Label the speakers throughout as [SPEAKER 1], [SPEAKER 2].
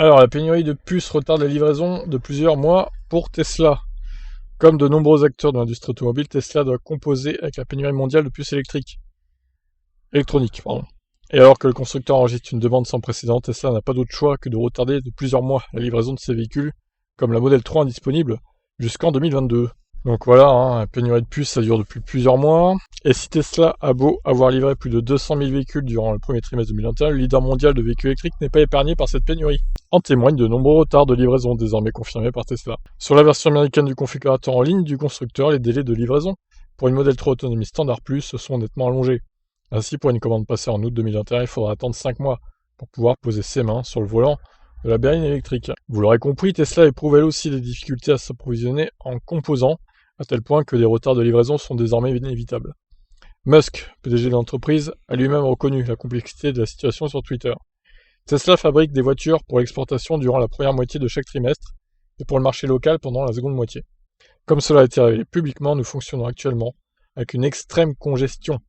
[SPEAKER 1] Alors, la pénurie de puces retarde la livraison de plusieurs mois pour Tesla. Comme de nombreux acteurs de l'industrie automobile, Tesla doit composer avec la pénurie mondiale de puces électroniques. Et alors que le constructeur enregistre une demande sans précédent, Tesla n'a pas d'autre choix que de retarder de plusieurs mois la livraison de ses véhicules, comme la Model 3 indisponible, jusqu'en 2022. Donc voilà, la pénurie de puces, ça dure depuis plusieurs mois. Et si Tesla a beau avoir livré plus de 200 000 véhicules durant le premier trimestre 2021, le leader mondial de véhicules électriques n'est pas épargné par cette pénurie. En témoignent de nombreux retards de livraison désormais confirmés par Tesla. Sur la version américaine du configurateur en ligne du constructeur, les délais de livraison pour une Model 3 autonomie standard plus se sont nettement allongés. Ainsi, pour une commande passée en août 2021, il faudra attendre 5 mois pour pouvoir poser ses mains sur le volant de la berline électrique. Vous l'aurez compris, Tesla éprouve elle aussi des difficultés à s'approvisionner en composants, à tel point que des retards de livraison sont désormais inévitables. Musk, PDG de l'entreprise, a lui-même reconnu la complexité de la situation sur Twitter. Tesla fabrique des voitures pour l'exportation durant la première moitié de chaque trimestre et pour le marché local pendant la seconde moitié. Comme cela a été révélé publiquement, nous fonctionnons actuellement avec une extrême congestion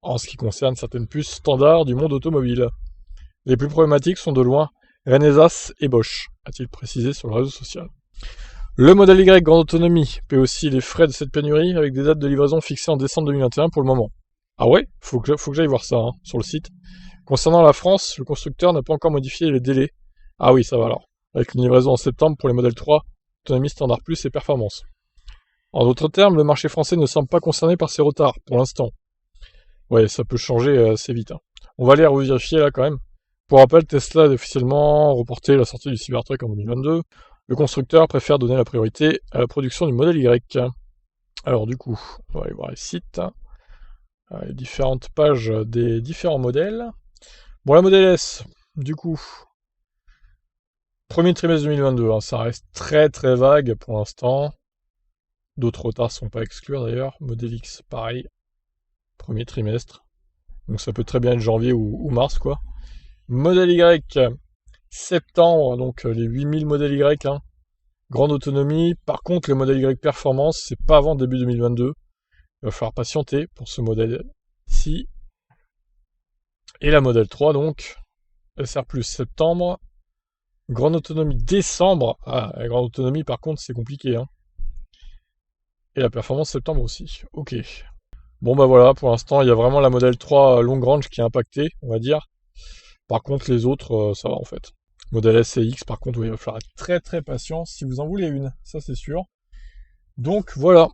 [SPEAKER 1] en ce qui concerne certaines puces standards du monde automobile. Les plus problématiques sont de loin Renesas et Bosch, a-t-il précisé sur le réseau social. Le modèle Y grande autonomie paie aussi les frais de cette pénurie avec des dates de livraison fixées en décembre 2021 pour le moment. Ah ouais, faut que j'aille voir ça sur le site. Concernant la France, le constructeur n'a pas encore modifié les délais. Ah oui, ça va alors. Avec une livraison en septembre pour les modèles 3, autonomie standard plus et performance. En d'autres termes, le marché français ne semble pas concerné par ces retards, pour l'instant. Ouais, ça peut changer assez vite. On va aller revérifier là quand même. Pour rappel, Tesla a officiellement reporté la sortie du Cybertruck en 2022. Le constructeur préfère donner la priorité à la production du modèle Y. Alors du coup, on va aller voir les sites, les différentes pages des différents modèles. Bon, la Model S, du coup, premier trimestre 2022, ça reste très très vague pour l'instant. D'autres retards sont pas exclus d'ailleurs. Model X, pareil, premier trimestre. Donc ça peut très bien être janvier ou mars, quoi. Modèle Y, septembre, donc les 8000 modèles Y, grande autonomie. Par contre, le modèle Y performance, c'est pas avant début 2022. Il va falloir patienter pour ce modèle-ci. Et la Model 3, donc, SR+, septembre. Grande autonomie, décembre. Ah, la grande autonomie, par contre, c'est compliqué. Et la performance, septembre aussi. Ok. Bon, bah voilà, pour l'instant, il y a vraiment la Model 3 long range qui est impactée, on va dire. Par contre, les autres, ça va en fait. Modèle S et X, par contre, il va falloir être très très patient si vous en voulez une, ça c'est sûr. Donc voilà,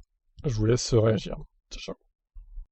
[SPEAKER 1] je vous laisse réagir. Ciao, ciao.